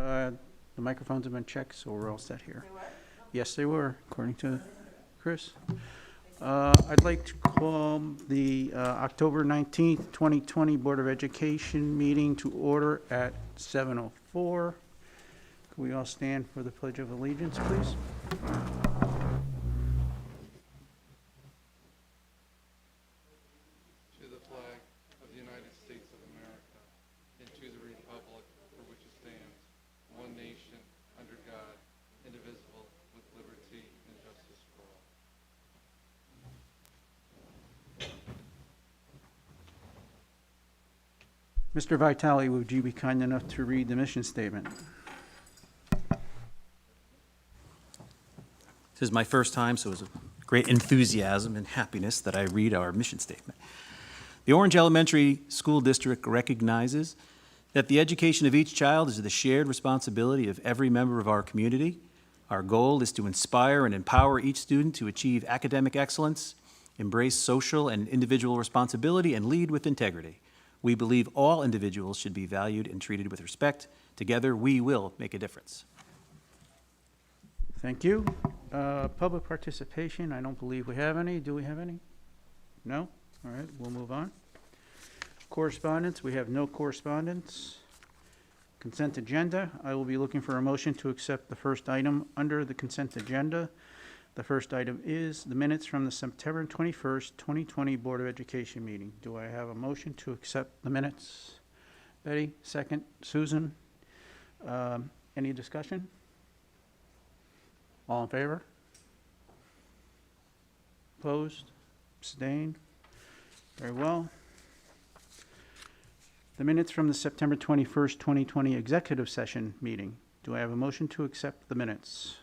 The microphones have been checked, so we're all set here. Yes, they were, according to Chris. I'd like to call the October 19th, 2020 Board of Education meeting to order at 7:04. Can we all stand for the Pledge of Allegiance, please? To the flag of the United States of America and to the republic for which it stands, one nation, under God, indivisible, with liberty and justice for all. Mr. Vitale, would you be kind enough to read the mission statement? This is my first time, so it's a great enthusiasm and happiness that I read our mission statement. The Orange Elementary School District recognizes that the education of each child is the shared responsibility of every member of our community. Our goal is to inspire and empower each student to achieve academic excellence, embrace social and individual responsibility, and lead with integrity. We believe all individuals should be valued and treated with respect. Together, we will make a difference. Thank you. Public participation, I don't believe we have any. Do we have any? No? All right, we'll move on. Correspondence, we have no correspondence. Consent agenda, I will be looking for a motion to accept the first item under the consent agenda. The first item is the minutes from the September 21st, 2020 Board of Education meeting. Do I have a motion to accept the minutes? Betty, second. Susan? Any discussion? All in favor? Opposed? Abstained? Very well. The minutes from the September 21st, 2020 executive session meeting. Do I have a motion to accept the minutes?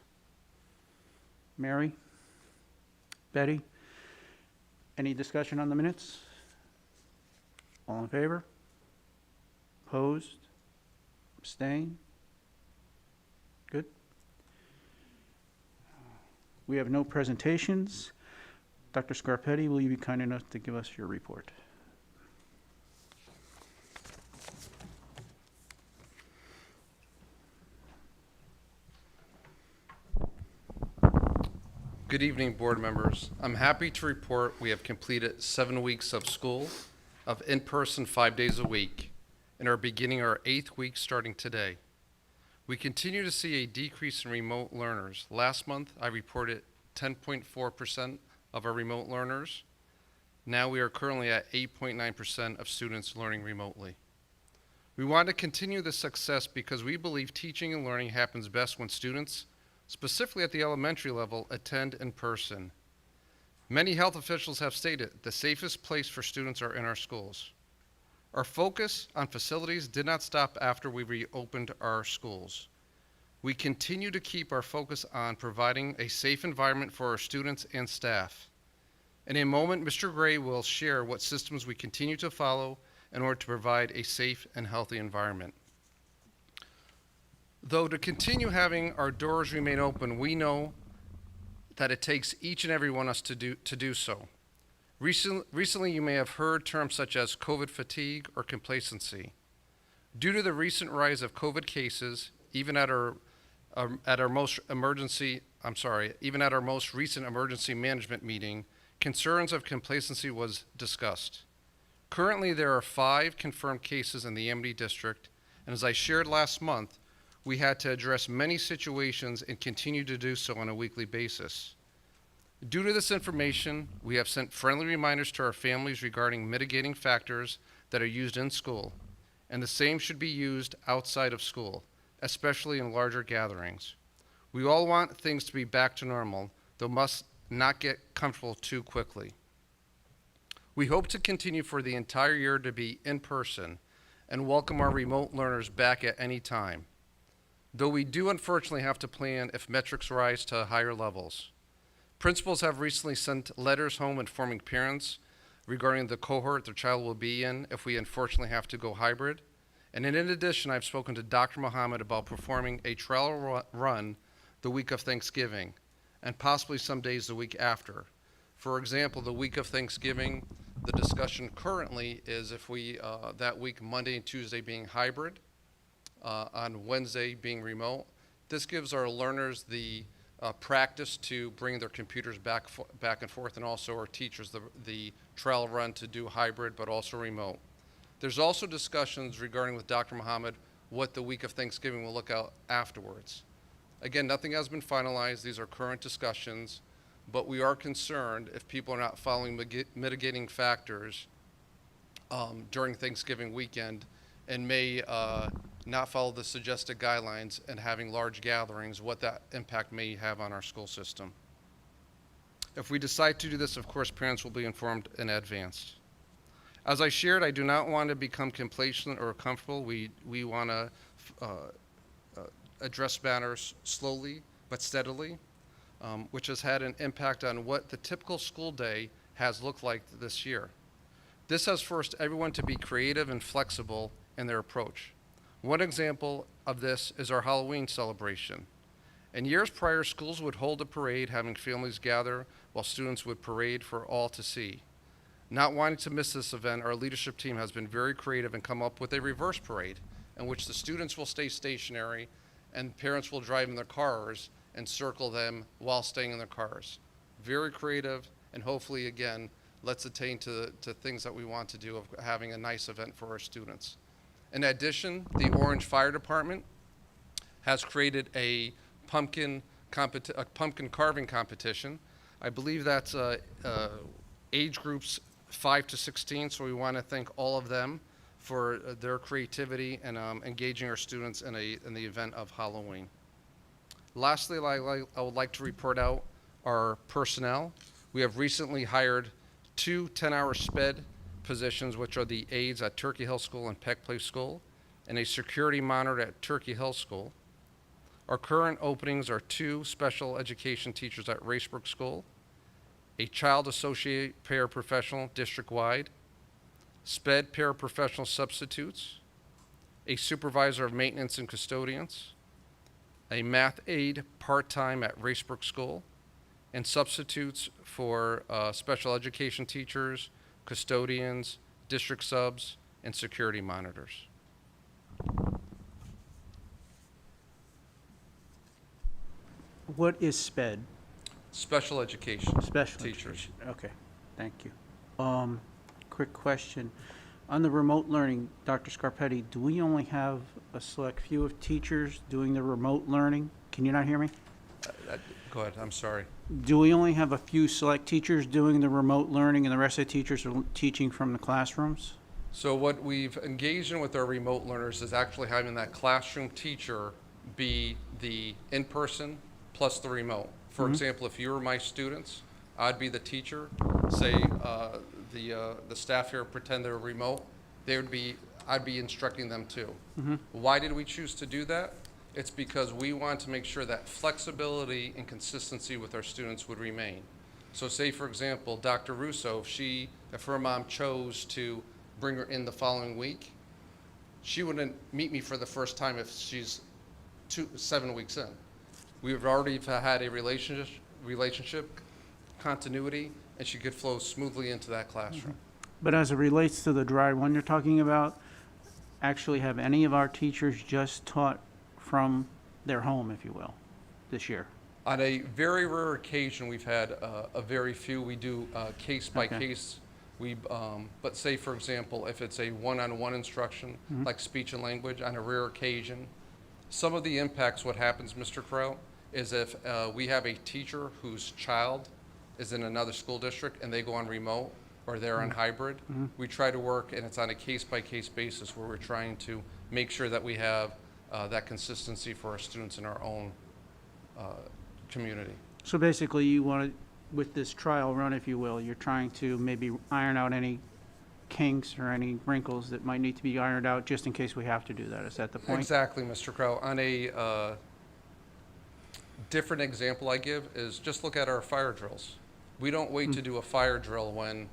Mary? Betty? Any discussion on the minutes? All in favor? Opposed? Abstained? Good. We have no presentations. Dr. Scarpetti, will you be kind enough to give us your report? Good evening, board members. I'm happy to report we have completed 7 weeks of school, of in-person 5 days a week, and are beginning our 8th week starting today. We continue to see a decrease in remote learners. Last month, I reported 10.4% of our remote learners. Now we are currently at 8.9% of students learning remotely. We want to continue this success because we believe teaching and learning happens best when students, specifically at the elementary level, attend in person. Many health officials have stated the safest place for students are in our schools. Our focus on facilities did not stop after we reopened our schools. We continue to keep our focus on providing a safe environment for our students and staff. In a moment, Mr. Gray will share what systems we continue to follow in order to provide a safe and healthy environment. Though to continue having our doors remain open, we know that it takes each and every one of us to do so. Recently, you may have heard terms such as COVID fatigue or complacency. Due to the recent rise of COVID cases, even at our most recent emergency management meeting, concerns of complacency was discussed. Currently, there are 5 confirmed cases in the Amity district, and as I shared last month, we had to address many situations and continue to do so on a weekly basis. Due to this information, we have sent friendly reminders to our families regarding mitigating factors that are used in school, and the same should be used outside of school, especially in larger gatherings. We all want things to be back to normal, though must not get comfortable too quickly. We hope to continue for the entire year to be in person and welcome our remote learners back at any time, though we do unfortunately have to plan if metrics rise to higher levels. Principals have recently sent letters home informing parents regarding the cohort their child will be in if we unfortunately have to go hybrid. And in addition, I've spoken to Dr. Muhammad about performing a trial run the week of Thanksgiving and possibly some days the week after. For example, the week of Thanksgiving, the discussion currently is if we, that week, Monday and Tuesday being hybrid, on Wednesday being remote. This gives our learners the practice to bring their computers back and forth, and also our teachers the trial run to do hybrid, but also remote. There's also discussions regarding with Dr. Muhammad what the week of Thanksgiving will look out afterwards. Again, nothing has been finalized. These are current discussions, but we are concerned if people are not following mitigating factors during Thanksgiving weekend and may not follow the suggested guidelines and having large gatherings, what that impact may have on our school system. If we decide to do this, of course, parents will be informed in advance. As I shared, I do not want to become complacent or comfortable. We want to address matters slowly but steadily, which has had an impact on what the typical school day has looked like this year. This has forced everyone to be creative and flexible in their approach. One example of this is our Halloween celebration. In years prior, schools would hold a parade, having families gather while students would parade for all to see. Not wanting to miss this event, our leadership team has been very creative and come up with a reverse parade in which the students will stay stationary and parents will drive in their cars and circle them while staying in their cars. Very creative, and hopefully, again, let's attain to things that we want to do of having a nice event for our students. In addition, the Orange Fire Department has created a pumpkin carving competition. I believe that's age groups 5 to 16, so we want to thank all of them for their creativity and engaging our students in the event of Halloween. Lastly, I would like to report out our personnel. We have recently hired 2 10-hour SPED positions, which are the aides at Turkey Hill School and Peck Place School, and a security monitor at Turkey Hill School. Our current openings are 2 special education teachers at Racebrook School, a child associate paraprofessional district-wide, SPED paraprofessional substitutes, a supervisor of maintenance and custodians, a math aide part-time at Racebrook School, and substitutes for special education teachers, custodians, district subs, and security monitors. What is SPED? Special education Special teachers. education. Okay, thank you. Quick question. On the remote learning, Dr. Scarpetti, do we only have a select few of teachers doing the remote learning? Can you not hear me? Go ahead, I'm sorry. Do we only have a few select teachers doing the remote learning and the rest of the teachers are teaching from the classrooms? So what we've engaged in with our remote learners is actually having that classroom teacher be the in-person plus the remote. For example, if you were my students, I'd be the teacher. Say the staff here pretend they're remote, I'd be instructing them too. Why did we choose to do that? It's because we want to make sure that flexibility and consistency with our students would remain. So say, for example, Dr. Russo, if her mom chose to bring her in the following week, she wouldn't meet me for the first time if she's 7 weeks in. We've already had a relationship continuity, and she could flow smoothly into that classroom. But as it relates to the dry run you're talking about, actually have any of our teachers just taught from their home, if you will, this year? On a very rare occasion, we've had a very few. We do case by case. But say, for example, if it's a one-on-one instruction, like speech and language, on a rare occasion, some of the impacts, what happens, Mr. Crow, is if we have a teacher whose child is in another school district and they go on remote or they're on hybrid, we try to work, and it's on a case-by-case basis where we're trying to make sure that we have that consistency for our students in our own community. So basically, you want to, with this trial run, if you will, you're trying to maybe iron out any kinks or any wrinkles that might need to be ironed out just in case we have to do that. Is that the point? Exactly, Mr. Crow. On a different example I give is just look at our fire drills. We don't wait to do a fire drill when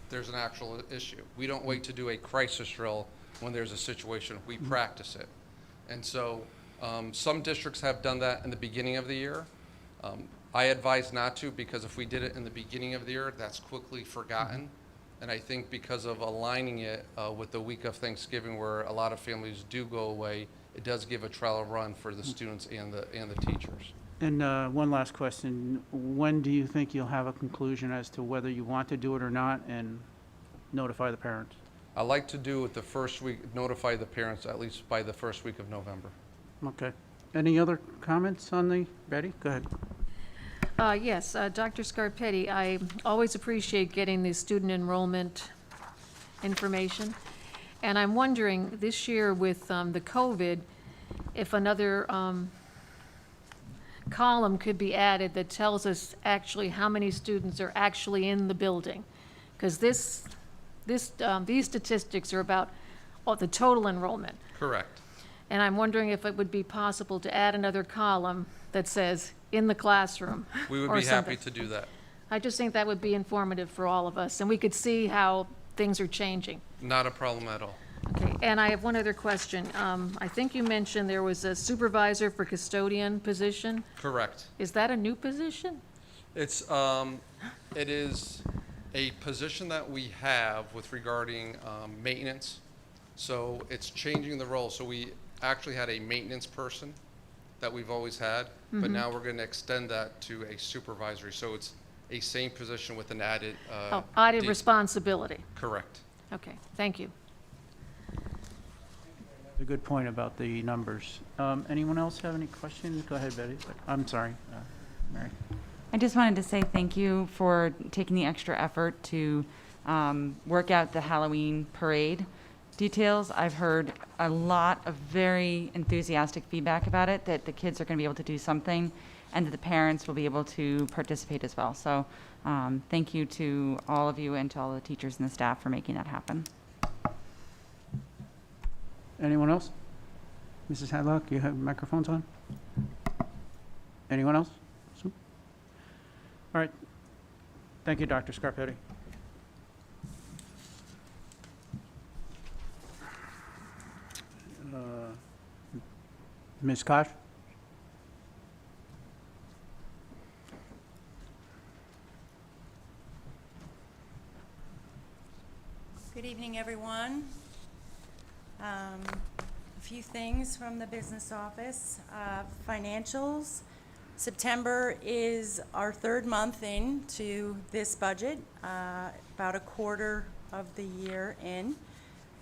there's an actual issue. We don't wait to do a crisis drill when there's a situation. We practice it. And so some districts have done that in the beginning of the year. I advise not to, because if we did it in the beginning of the year, that's quickly forgotten. And I think because of aligning it with the week of Thanksgiving, where a lot of families do go away, it does give a trial run for the students and the teachers. And one last question. When do you think you'll have a conclusion as to whether you want to do it or not and notify the parents? I like to do it the first week, notify the parents at least by the first week of November. Okay. Any other comments on the, Betty? Go ahead. Yes, Dr. Scarpetti, I always appreciate getting the student enrollment information. And I'm wondering, this year with the COVID, if another column could be added that tells us actually how many students are actually in the building. Because these statistics are about the total enrollment. Correct. And I'm wondering if it would be possible to add another column that says, in the classroom. We would or be happy something. to do that. I just think that would be informative for all of us, and we could see how things are changing. Not a problem at all. Okay, and I have one other question. I think you mentioned there was a supervisor for custodian position. Correct. Is that a new position? It is a position that we have with regarding maintenance. So it's changing the role. So we actually had a maintenance person that we've always had, but now we're going to extend that to a supervisory. So it's a same position with an added. Added de- responsibility. Correct. Okay, thank you. A good point about the numbers. Anyone else have any questions? Go ahead, Betty. I'm sorry, Mary. I just wanted to say thank you for taking the extra effort to work out the Halloween parade details. I've heard a lot of very enthusiastic feedback about it, that the kids are going to be able to do something and that the parents will be able to participate as well. So thank you to all of you and to all the teachers and the staff for making that happen. Anyone else? Mrs. Hadlock, you have microphones on? Anyone else? All right. Thank you, Dr. Scarpetti. Ms. Koch? Good evening, everyone. A few things from the business office. Financials. September is our third month into this budget, about a quarter of the year in.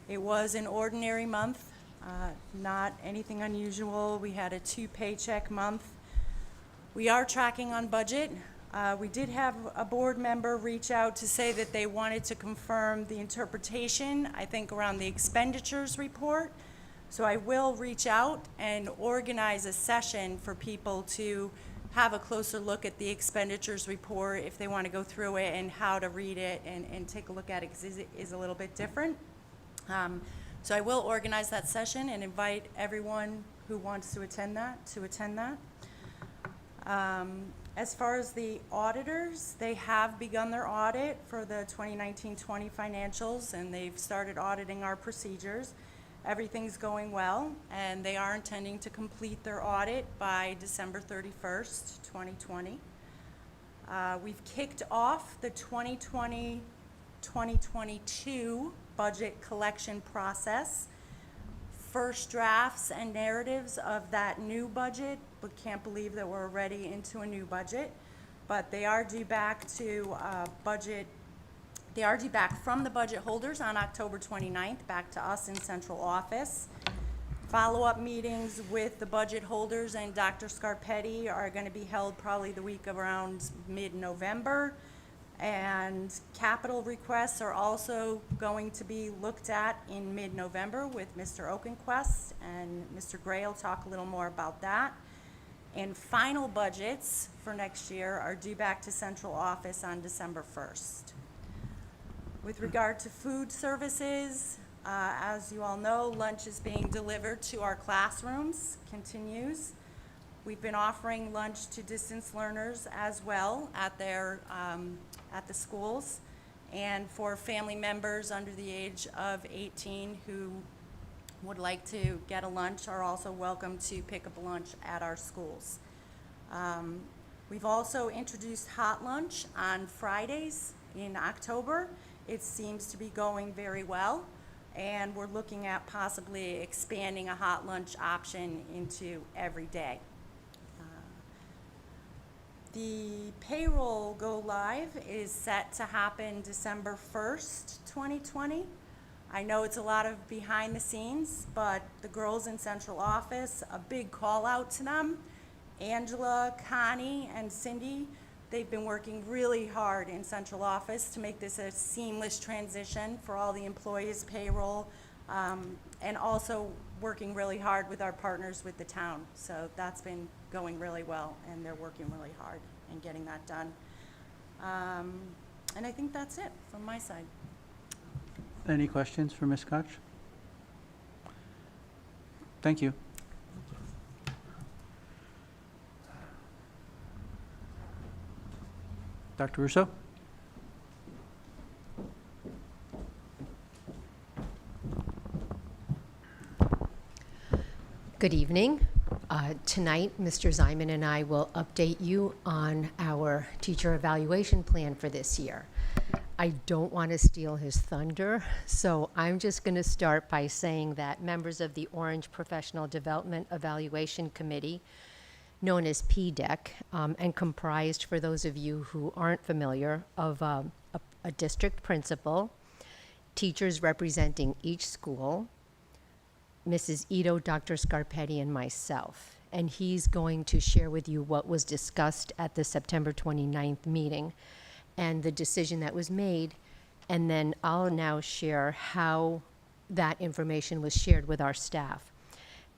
It was an ordinary month, not anything unusual. We had a 2-paycheck month. We are tracking on budget. We did have a board member reach out to say that they wanted to confirm the interpretation, I think, around the expenditures report. So I will reach out and organize a session for people to have a closer look at the expenditures report if they want to go through it and how to read it and take a look at it, because it is a little bit different. So I will organize that session and invite everyone who wants to attend that As far as the auditors, they have begun their audit for the 2019-20 financials, and they've started auditing our procedures. Everything's going well, and they are intending to complete their audit by December 31st, 2020. We've kicked off the 2020-2022 budget collection process. First drafts and narratives of that new budget, but can't believe that we're already into a new budget. But they are due back to they are due back from the budget holders on October 29th, back to us in central office. Follow-up meetings with the budget holders and Dr. Scarpetti are going to be held probably the week of around mid-November. And capital requests are also going to be looked at in mid-November with Mr. Oakenquist, and Mr. Gray will talk a little more about that. And final budgets for next year are due back to central office on December 1st. With regard to food services, as you all know, lunch is being delivered to our classrooms, continues. We've been offering lunch to distance learners as well at their at the schools, and for family members under the age of 18 who would like to get a lunch are also welcome to pick up a lunch at our schools. We've also introduced hot lunch on Fridays in October. It seems to be going very well, and we're looking at possibly expanding a hot lunch option into every day. The payroll go live is set to happen December 1st, 2020. I know it's a lot of behind the scenes, but the girls in central office, a big call out to them. Angela, Connie, and Cindy, they've been working really hard in central office to make this a seamless transition for all the employees' payroll, and also working really hard with our partners with the town. So that's been going really well, and they're working really hard and getting that done. And I think that's it from my side. Any questions for Ms. Koch? Thank you. Dr. Russo? Good evening. Tonight, Mr. Ziman and I will update you on our teacher evaluation plan for this year. I don't want to steal his thunder, so I'm just going to start by saying that members of the Orange Professional Development Evaluation Committee, known as PDEC, and comprised, for those of you who aren't familiar, of a district principal, teachers representing each school, Mrs. Ito, Dr. Scarpetti, and myself. And he's going to share with you what was discussed at the September 29th meeting and the decision that was made. And then I'll now share how that information was shared with our staff.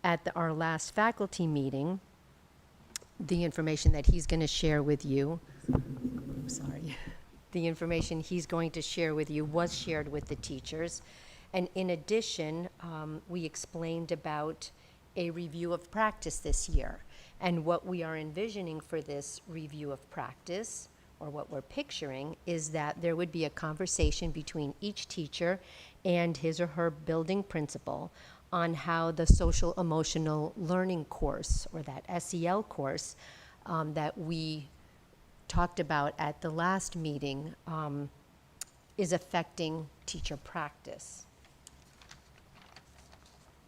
At our last faculty meeting, the information that he's going to share with you, the information he's going to share with you was shared with the teachers. And in addition, we explained about a review of practice this year. And what we are envisioning for this review of practice, or what we're picturing, is that there would be a conversation between each teacher and his or her building principal on how the social emotional learning course, or that SEL course, that we talked about at the last meeting, is affecting teacher practice.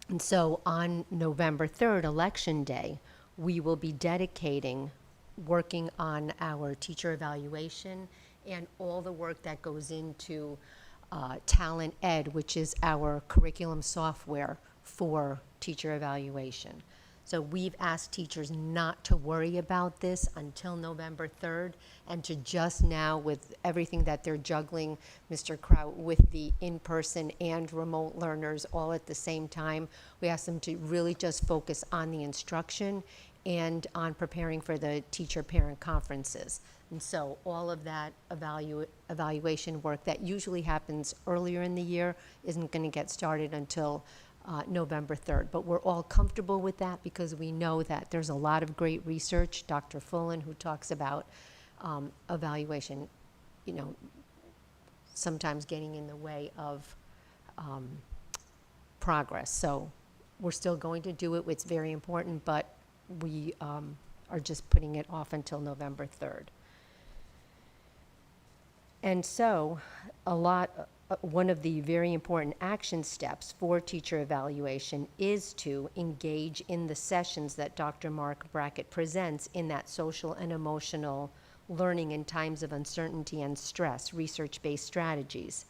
And so on November 3rd, Election Day, we will be dedicating working on our teacher evaluation and all the work that goes into Talent Ed, which is our curriculum software for teacher evaluation. So we've asked teachers not to worry about this until November 3rd, and to just now, with everything that they're juggling, Mr. Kraut, with the in-person and remote learners all at the same time, we ask them to really just focus on the instruction and on preparing for the teacher-parent conferences. And so all of that evaluation work that usually happens earlier in the year isn't going to get started until November 3rd. But we're all comfortable with that because we know that there's a lot of great research. Dr. Fullen, who talks about evaluation, sometimes getting in the way of progress. So we're still going to do it. It's very important, but we are just putting it off until November 3rd. And so one of the very important action steps for teacher evaluation is to engage in the sessions that Dr. Mark Brackett presents in that social and emotional learning in times of uncertainty and stress, research-based strategies.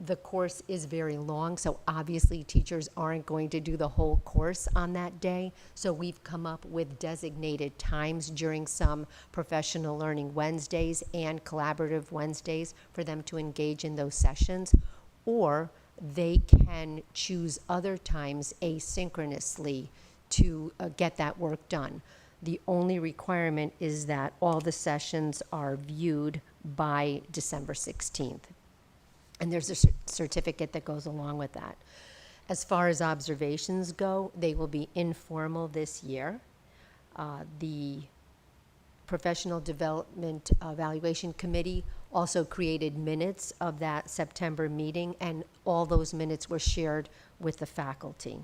The course is very long, so obviously teachers aren't going to do the whole course on that day. So we've come up with designated times during some professional learning Wednesdays and collaborative Wednesdays for them to engage in those sessions, or they can choose other times asynchronously to get that work done. The only requirement is that all the sessions are viewed by December 16th. And there's a certificate that goes along with that. As far as observations go, they will be informal this year. The Professional Development Evaluation Committee also created minutes of that September meeting, and all those minutes were shared with the faculty.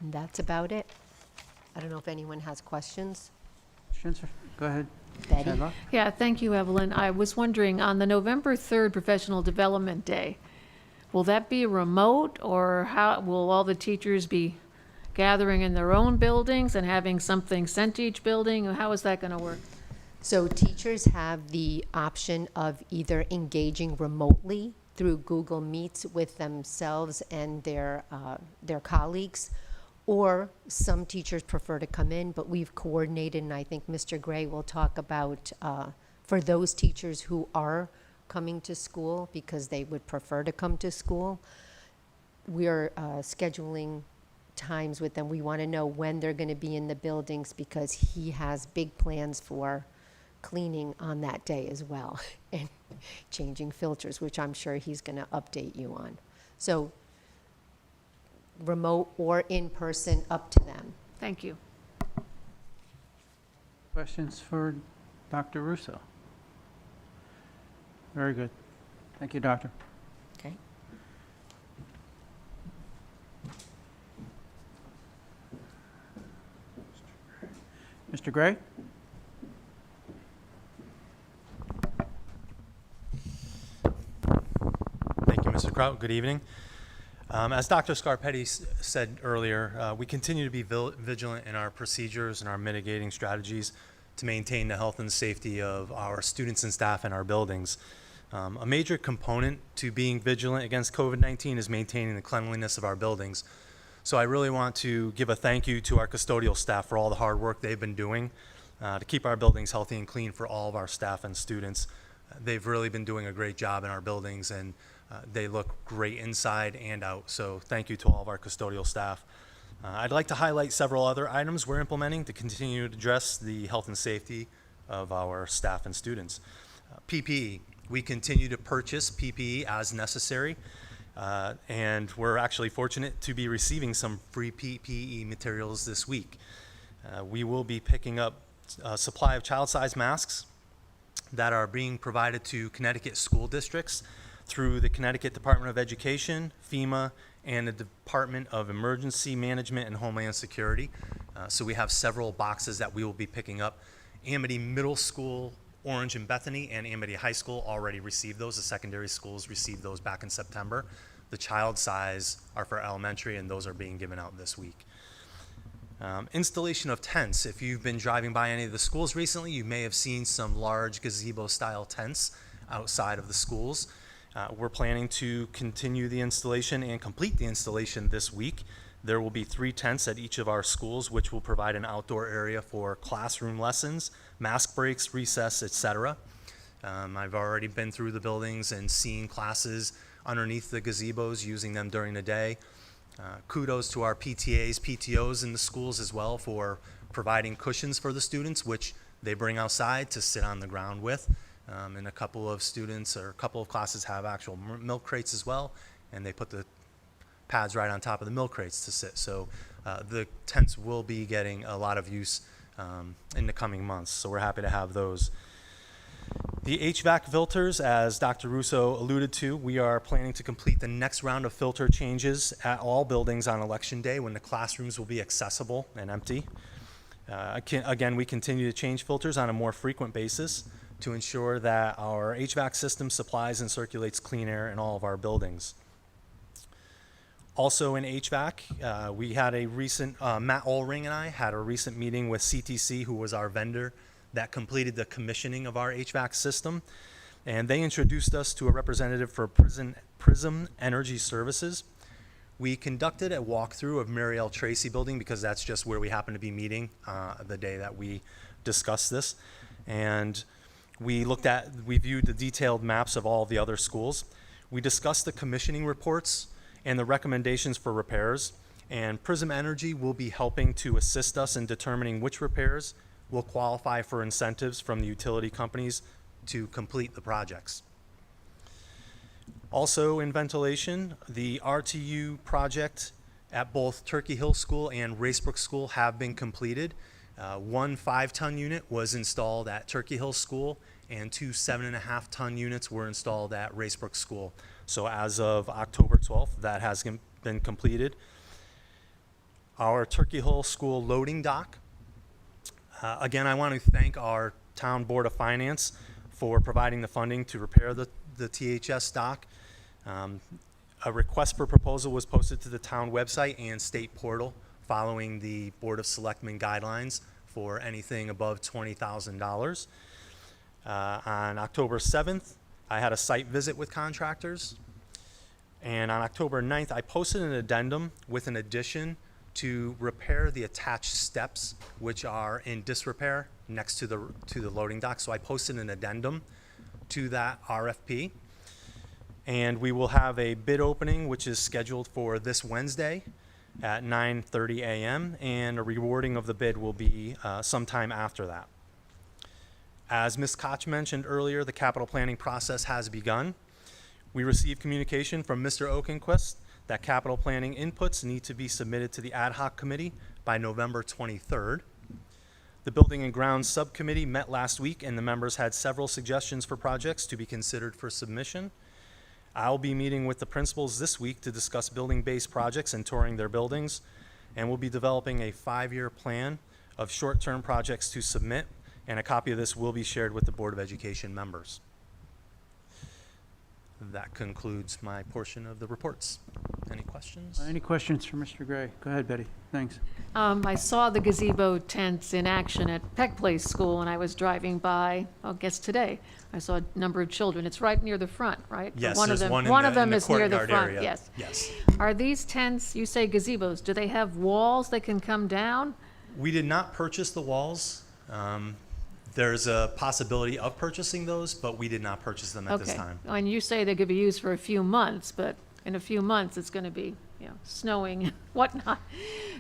And that's about it. I don't know if anyone has questions. Questions? Go ahead. Betty? Shadlock. Yeah, thank you, Evelyn. I was wondering, on the November 3rd Professional Development Day, will that be remote, or how, will all the teachers be gathering in their own buildings and having something sent to each building? Or how is that going to work? So teachers have the option of either engaging remotely through Google Meets with themselves and their colleagues, or some teachers prefer to come in, but we've coordinated, and I think Mr. Gray will talk about, for those teachers who are coming to school because they would prefer to come to school, we're scheduling times with them. We want to know when they're going to be in the buildings because he has big plans for cleaning on that day as well and changing filters, which I'm sure he's going to update you on. So remote or in person, up to them. Thank you. Questions for Dr. Russo? Very good. Thank you, Doctor. Okay. Mr. Gray? Thank you, Mr. Kraut. Good evening. As Dr. Scarpetti said earlier, we continue to be vigilant in our procedures and our mitigating strategies to maintain the health and safety of our students and staff in our buildings. A major component to being vigilant against COVID-19 is maintaining the cleanliness of our buildings. So I really want to give a thank you to our custodial staff for all the hard work they've been doing to keep our buildings healthy and clean for all of our staff and students. They've really been doing a great job in our buildings, and they look great inside and out. So thank you to all of our custodial staff. I'd like to highlight several other items we're implementing to continue to address the health and safety of our staff and students. PPE. We continue to purchase PPE as necessary, and we're actually fortunate to be receiving some free PPE materials this week. We will be picking up a supply of child-sized masks that are being provided to Connecticut school districts through the Connecticut Department of Education, FEMA, and the Department of Emergency Management and Homeland Security. So we have several boxes that we will be picking up. Amity Middle School, Orange and Bethany, and Amity High School already received those. The secondary schools received those back in September. The child size are for elementary, and those are being given out this week. Installation of tents. If you've been driving by any of the schools recently, you may have seen some large gazebo-style tents outside of the schools. We're planning to continue the installation and complete the installation this week. There will be 3 tents at each of our schools, which will provide an outdoor area for classroom lessons, mask breaks, recess, etc. I've already been through the buildings and seen classes underneath the gazebos, using them during the day. Kudos to our PTAs, PTOs in the schools as well for providing cushions for the students, which they bring outside to sit on the ground with. And a couple of students or a couple of classes have actual milk crates as well, and they put the pads right on top of the milk crates to sit. So the tents will be getting a lot of use in the coming months, so we're happy to have those. The HVAC filters, as Dr. Russo alluded to, we are planning to complete the next round of filter changes at all buildings on Election Day when the classrooms will be accessible and empty. Again, we continue to change filters on a more frequent basis to ensure that our HVAC system supplies and circulates clean air in all of our buildings. Also in HVAC, we had a recent, Matt Allring and I had a recent meeting with CTC, who was our vendor that completed the commissioning of our HVAC system. And they introduced us to a representative for Prism Energy Services. We conducted a walkthrough of Mary L. Tracy building because that's just where we happen to be meeting the day that we discussed this. And we viewed the detailed maps of all of the other schools. We discussed the commissioning reports and the recommendations for repairs, and Prism Energy will be helping to assist us in determining which repairs will qualify for incentives from the utility companies to complete the projects. Also in ventilation, the RTU project at both Turkey Hill School and Racebrook School have been completed. 1 5-ton unit was installed at Turkey Hill School, and 2 7.5-ton units were installed at Racebrook School. So as of October 12th, that has been completed. Our Turkey Hill School loading dock Again, I want to thank our Town Board of Finance for providing the funding to repair the THS dock. A request for proposal was posted to the town website and state portal following the Board of Selectmen guidelines for anything above $20,000. On October 7th, I had a site visit with contractors. And on October 9th, I posted an addendum with an addition to repair the attached steps, which are in disrepair next to the loading dock. So I posted an addendum to that RFP. And we will have a bid opening, which is scheduled for this Wednesday at 9:30 a.m. And a rewarding of the bid will be sometime after that. As Ms. Koch mentioned earlier, the capital planning process has begun. We received communication from Mr. Okenquist that capital planning inputs need to be submitted to the ad hoc committee by November 23rd. The Building and Grounds Subcommittee met last week, and the members had several suggestions for projects to be considered for submission. I'll be meeting with the principals this week to discuss building-based projects and touring their buildings, and we'll be developing a 5-year plan of short-term projects to submit, and a copy of this will be shared with the Board of Education members. That concludes my portion of the reports. Any questions? Any questions for Mr. Gray? Go ahead, Betty. Thanks. I saw the gazebo tents in action at Peck Place School, and I was driving by, I guess today. I saw a number of children. It's right near the front, right? Yes, One of there's them, one one in of the them is near the courtyard front, area. yes. Yes. Are these tents, you say gazebos, do they have walls that can come down? We did not purchase the walls. There's a possibility of purchasing those, but we did not purchase them at this Okay. time. And you say they could be used for a few months, but in a few months, it's going to be, snowing and whatnot.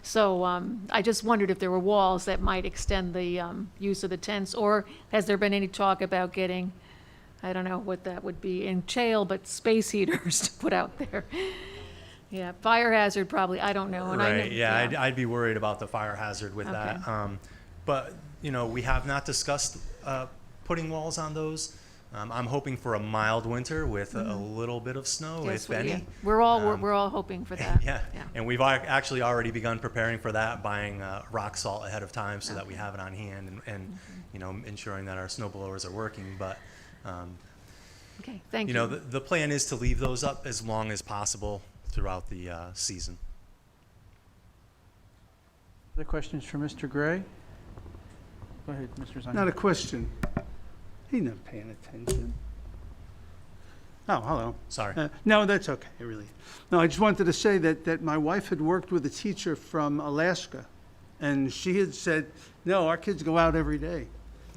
So I just wondered if there were walls that might extend the use of the tents, or has there been any talk about getting, I don't know what that would be, in jail, but space heaters to put out there? Yeah, fire hazard probably, I don't know. And I know- Right, yeah, I'd be worried about the fire hazard with that. Okay. But, we have not discussed putting walls on those. I'm hoping for a mild winter with a little bit of snow, Yes, if any. We're all hoping for that. Yeah, and we've actually already begun preparing for that, buying rock salt ahead of time so that we have it on hand and ensuring that our snow blowers are working. But, Okay, thank you you. know, the plan is to leave those up as long as possible throughout the season. Other questions for Mr. Gray? Go ahead, Mr. Zani. Not a question. He's not paying attention. Oh, hello. Sorry. No, that's okay, really. No, I just wanted to say that my wife had worked with a teacher from Alaska, and she had said, no, our kids go out every day.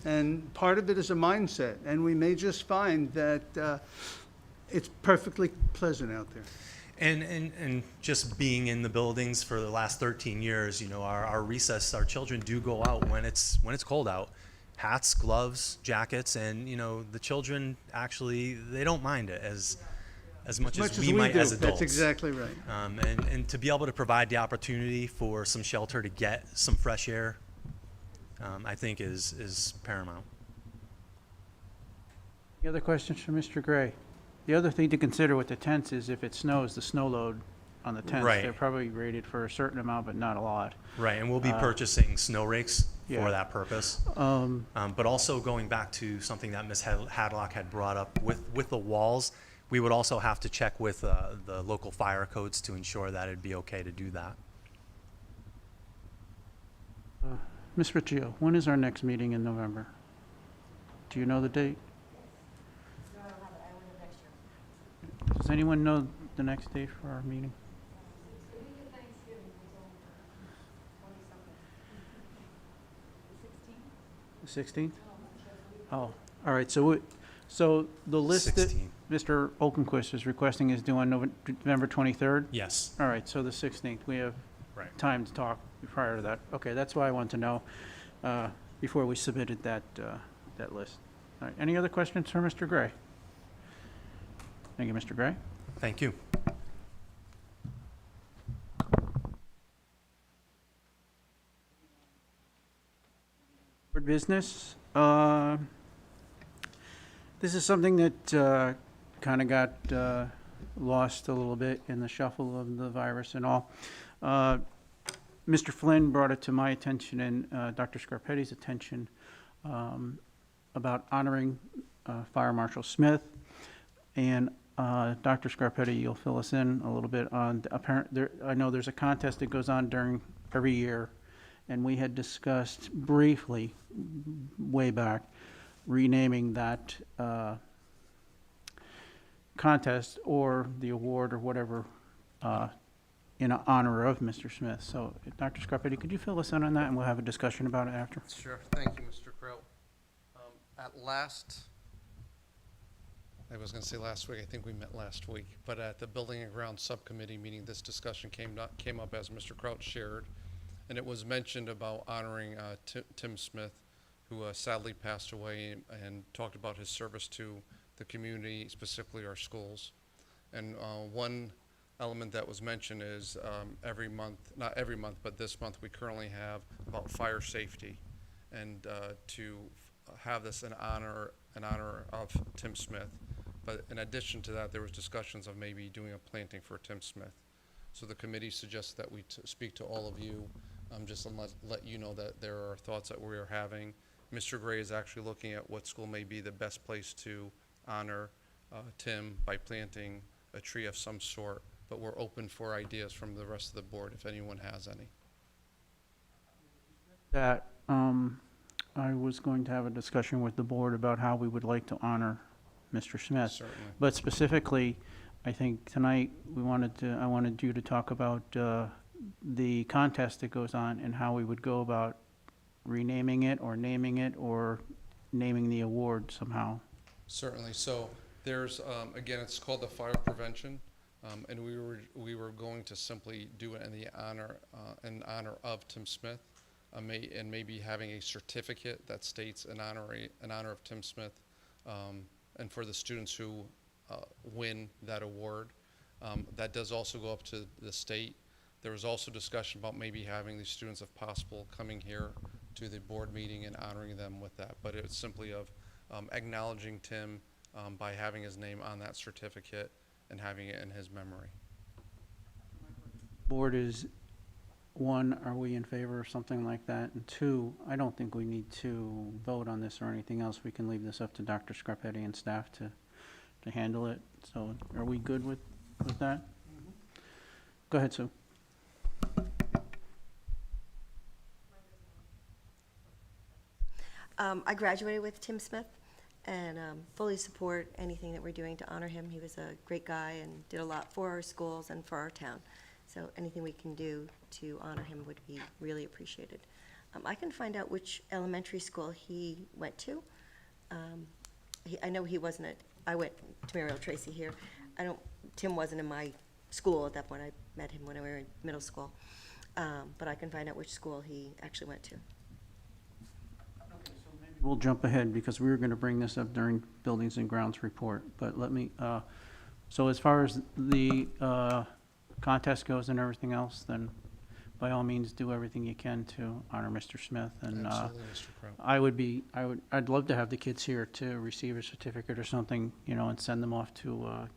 And part of it is a mindset, and we may just find that it's perfectly pleasant out there. And just being in the buildings for the last 13 years, our recess, our children do go out when it's cold out. Hats, gloves, jackets, and the children actually, they don't mind it as much as we might do. as adults. That's exactly right. And to be able to provide the opportunity for some shelter to get some fresh air, I think is paramount. Any other questions for Mr. Gray? The other thing to consider with the tents is if it snows, the snow load on the tents. Right. They're probably rated for a certain amount, but not a lot. Right, and we'll be purchasing snow rakes yeah. for that purpose. But also going back to something that Ms. Hadlock had brought up with the walls, we would also have to check with the local fire codes to ensure that it'd be okay to do that. Ms. Riccio, when is our next meeting in November? Do you know the date? Does anyone know the next date for our meeting? The 16th? Oh, all right, so the list that 16. Mr. Okenquist is requesting is due on November 23rd? Yes. All right, so the 16th, we have Right. time to talk prior to that. Okay, that's why I wanted to know before we submitted that list. All right, any other questions for Mr. Gray? Thank you, Mr. Gray. Thank you. Board business. This is something that kind of got lost a little bit in the shuffle of the virus and all. Mr. Mr. Flynn brought it to my attention and Dr. Scarpetti's attention about honoring Fire Marshal Smith. And Dr. Scarpetti, you'll fill us in a little bit on, I know there's a contest that goes on during every year, and we had discussed briefly, way back, renaming that contest or the award or whatever in honor of Mr. Smith. So, Dr. Scarpetti, could you fill us in on that, and we'll have a discussion about it after? Sure. Thank you, Mr. Kraut. I was going to say last week, I think we met last week, but at the Building and Grounds Subcommittee meeting, this discussion came up as Mr. Kraut shared, and it was mentioned about honoring Tim Smith, who sadly passed away, and talked about his service to the community, specifically our schools. And one element that was mentioned is every month, not every month, but this month, we currently have about fire safety, and to have this in honor of Tim Smith. But in addition to that, there was discussions of maybe doing a planting for Tim Smith. So the committee suggests that we speak to all of you, just to let you know that there are thoughts that we are having. Mr. Gray is actually looking at what school may be the best place to honor Tim by planting a tree of some sort, but we're open for ideas from the rest of the board if anyone has any. That I was going to have a discussion with the board about how we would like to honor Mr. Smith. Certainly. But specifically, I think tonight, I wanted you to talk about the contest that goes on and how we would go about renaming it or naming the award somehow. Certainly. So there's, again, it's called the fire prevention, and we were going to simply do it in honor of Tim Smith, and maybe having a certificate that states in honor of Tim Smith, and for the students who win that award. That does also go up to the state. There was also discussion about maybe having these students, if possible, coming here to the board meeting and honoring them with that. But it's simply of acknowledging Tim by having his name on that certificate and having it in his memory. Board is, one, are we in favor of something like that? And two, I don't think we need to vote on this or anything else. We can leave this up to Dr. Scarpetti and staff to handle it. So are we good with that? Mm-hmm. Go ahead, Sue. I graduated with Tim Smith and fully support anything that we're doing to honor him. He was a great guy and did a lot for our schools and for our town. So anything we can do to honor him would be really appreciated. I can find out which elementary school he went to. I know he wasn't I went to Muriel Tracy here. Tim wasn't in my school at that point. I met him when we were in middle school. But I can find out which school he actually went to. We'll jump ahead because we were going to bring this up during Buildings and Grounds report. But let me, so as far as the contest goes and everything else, then by all means do everything you can to honor Mr. Smith. And Absolutely, Mr. Kraut. I'd love to have the kids here to receive a certificate or something, and send them off to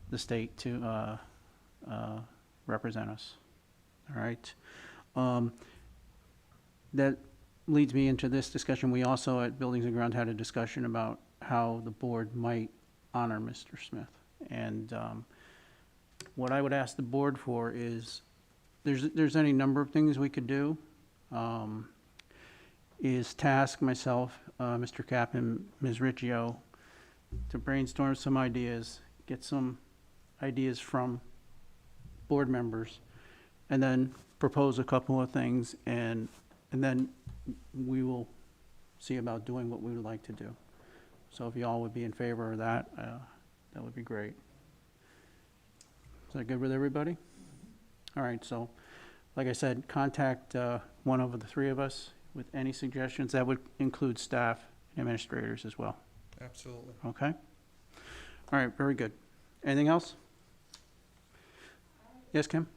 the state to represent us. All right. That leads me into this discussion. We also at Buildings and Grounds had a discussion about how the board might honor Mr. Smith. And what I would ask the board for is, there's any number of things we could do, is task myself, Mr. Kapp and Ms. Riccio to brainstorm some ideas, get some ideas from board members, and then propose a couple of things, and then we will see about doing what we would like to do. So if y'all would be in favor of that, that would be great. Is that good with everybody? All right, so like I said, contact one of the three of us with any suggestions. That would include staff and administrators as well. Absolutely. Okay? All right, very good. Anything else? Yes, Kim?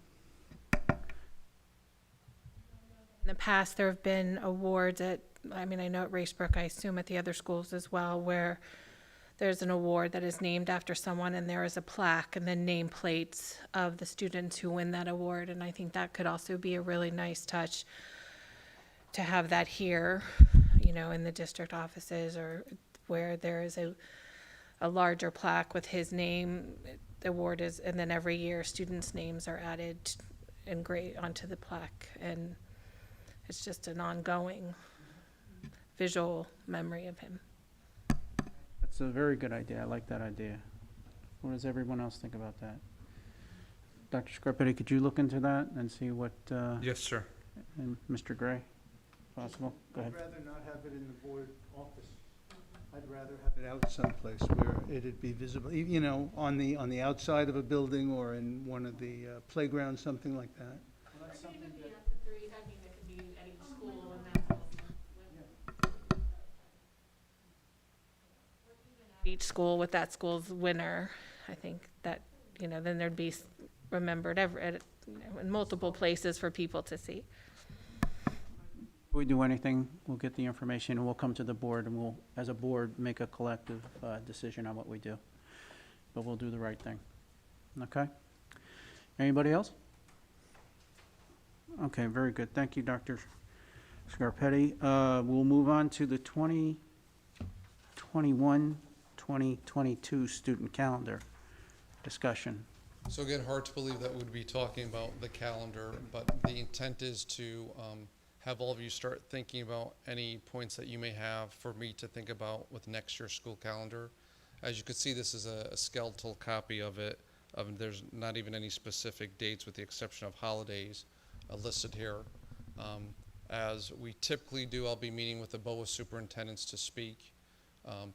In the past, there have been awards I know at Racebrook, I assume at the other schools as well, where there's an award that is named after someone, and there is a plaque and then nameplates of the students who win that award. And I think that could also be a really nice touch to have that here, in the district offices, or where there is a larger plaque with his name. The award is, and then every year students' names are added and engraved onto the plaque, and it's just an ongoing visual memory of him. That's a very good idea. I like that idea. What does everyone else think about that? Dr. Scarpetti, could you look into that and see what, Yes, sir. and Mr. Gray, possible? Go ahead. I'd rather not have it in the board office. I'd rather have it out someplace where it'd be visible, on the outside of a building or in one of the playgrounds, something like that. Each school with that school's winner, I think that, then there'd be remembered in multiple places for people to see. If we do anything, we'll get the information and we'll come to the board and we'll, as a board, make a collective decision on what we do. But we'll do the right thing. Okay? Anybody else? Okay, very good. Thank you, Dr. Scarpetti. We'll move on to the 2021-2022 student calendar discussion. So again, hard to believe that we'd be talking about the calendar, but the intent is to have all of you start thinking about any points that you may have for me to think about with next year's school calendar. As you can see, this is a skeletal copy of it. There's not even any specific dates with the exception of holidays listed here. As we typically do, I'll be meeting with the BOA superintendents to speak,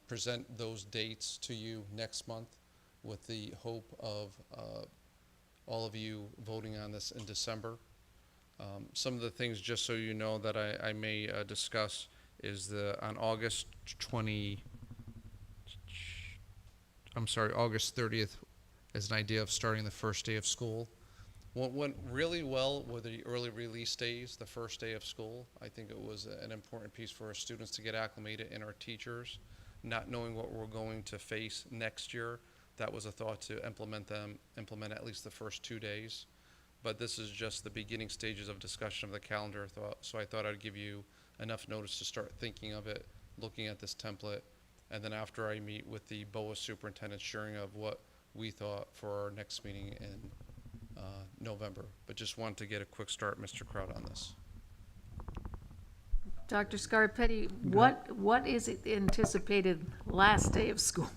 present those dates to you next month with the hope of all of you voting on this in December. Some of the things, just so you know, that I may discuss is on August 30th is an idea of starting the first day of school. What went really well were the early release days, the first day of school. I think it was an important piece for our students to get acclimated and our teachers, not knowing what we're going to face next year. That was a thought to implement at least the first 2 days. But this is just the beginning stages of discussion of the calendar, so I thought I'd give you enough notice to start thinking of it, looking at this template, and then after I meet with the BOA superintendent, sharing of what we thought for our next meeting in November. But just wanted to get a quick start, Mr. Kraut, on this. Dr. Scarpetti, what is it anticipated last day of school?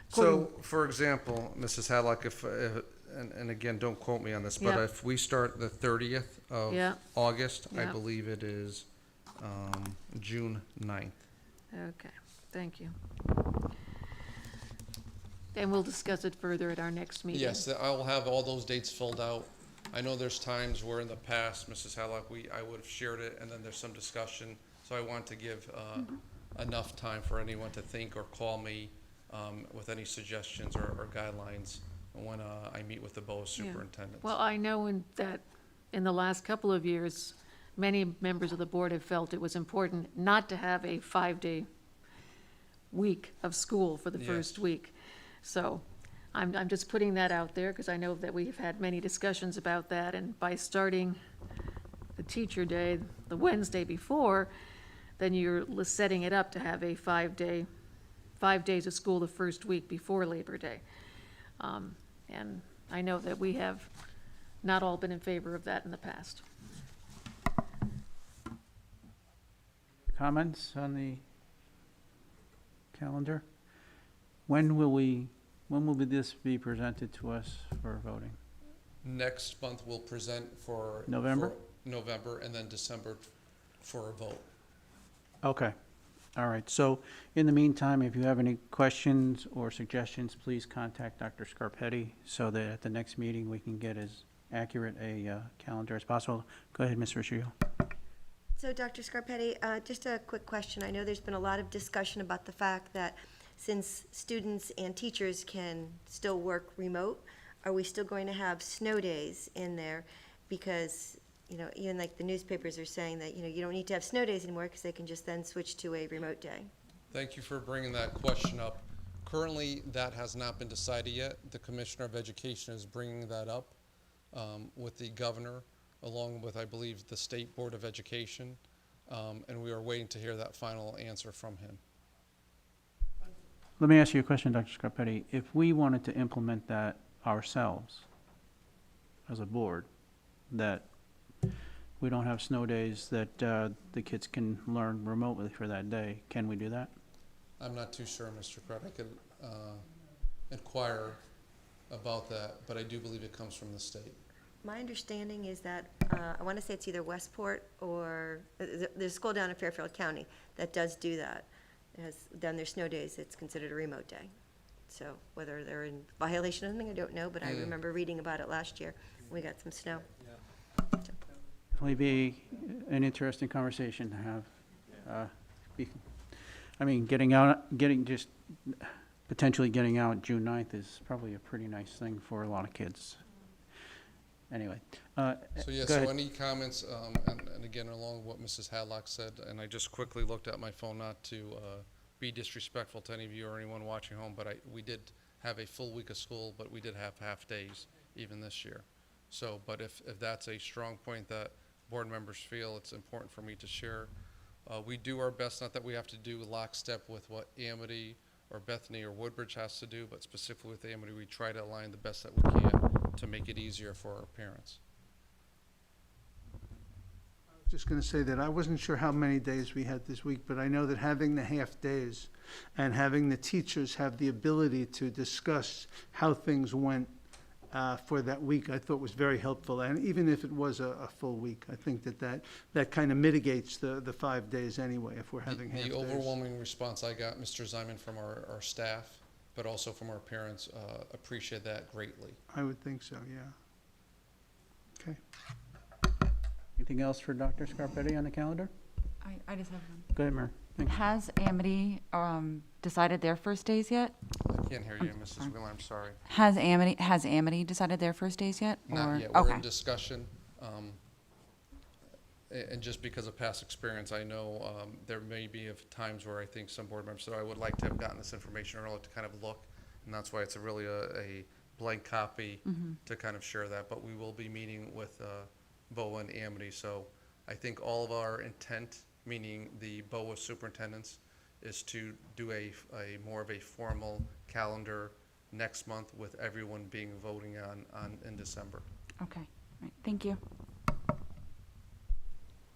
So, for example, Mrs. Hadlock, and again, don't quote me on this, but Yeah. if we start the 30th of Yeah. August, I Yeah. believe it is June 9th. Okay, thank you. And we'll discuss it further at our next meeting. Yes, I will have all those dates filled out. I know there's times where in the past, Mrs. Hadlock, I would have shared it, and then there's some discussion. So I want to give enough time for anyone to think or call me with any suggestions or guidelines when I meet with the BOA Yeah. superintendents. Well, I know that in the last couple of years, many members of the board have felt it was important not to have a 5-day week of school for the Yes. first week. So I'm just putting that out there because I know that we've had many discussions about that. And by starting the teacher day the Wednesday before, then you're setting it up to have a 5 days of school the first week before Labor Day. And I know that we have not all been in favor of that in the past. Comments on the calendar? When will this be presented to us for voting? Next month, we'll present for November? November, and then December for a vote. Okay, all right. So in the meantime, if you have any questions or suggestions, please contact Dr. Scarpetti so that at the next meeting, we can get as accurate a calendar as possible. Go ahead, Ms. Riccio. So, Dr. Scarpetti, just a quick question. I know there's been a lot of discussion about the fact that since students and teachers can still work remote, are we still going to have snow days in there? Because, even like the newspapers are saying that, you don't need to have snow days anymore because they can just then switch to a remote day. Thank you for bringing that question up. Currently, that has not been decided yet. The Commissioner of Education is bringing that up with the governor, along with, I believe, the State Board of Education, and we are waiting to hear that final answer from him. Let me ask you a question, Dr. Scarpetti. If we wanted to implement that ourselves as a board, that we don't have snow days, that the kids can learn remotely for that day, can we do that? I'm not too sure, Mr. Crowd. I could inquire about that, but I do believe it comes from the state. My understanding is that, I want to say it's either Westport or, there's a school down in Fairfield County that does do that. It has done their snow days, it's considered a remote day. So whether they're in violation of something, I don't know, but I remember reading about it last year. We got some snow. Definitely be an interesting conversation to have. I mean, potentially getting out June 9th is probably a pretty nice thing for a lot of kids. Anyway, So yeah, go so ahead. any comments, and again, along with what Mrs. Hadlock said, and I just quickly looked at my phone, not to be disrespectful to any of you or anyone watching home, but we did have a full week of school, but we did have half days even this year. So, but if that's a strong point that board members feel it's important for me to share, we do our best, not that we have to do lockstep with what Amity or Bethany or Woodbridge has to do, but specifically with Amity, we try to align the best that we can to make it easier for our parents. Just going to say that I wasn't sure how many days we had this week, but I know that having the half days and having the teachers have the ability to discuss how things went for that week, I thought was very helpful. And even if it was a full week, I think that kind of mitigates the 5 days anyway, if we're having half days. The overwhelming response I got, Mr. Zyman, from our staff, but also from our parents, appreciate that greatly. I would think so, yeah. Okay. Anything else for Dr. Scarpetti on the calendar? I just have one. Go ahead, Mary. Thanks. Has Amity decided their first days yet? I can't hear you, Mrs. Wheeler, I'm sorry. Has Amity decided their first days yet? Not yet, we're in discussion. And just because of past experience, I know there may be of times where I think some board members, so I would like to have gotten this information earlier to kind of look, and that's why it's really a blank copy to kind of share that. But we will be meeting with BOA and Amity, so I think all of our intent, meaning the BOA superintendents, is to do a more of a formal calendar next month with everyone being voting on in December. Okay, all right, thank you.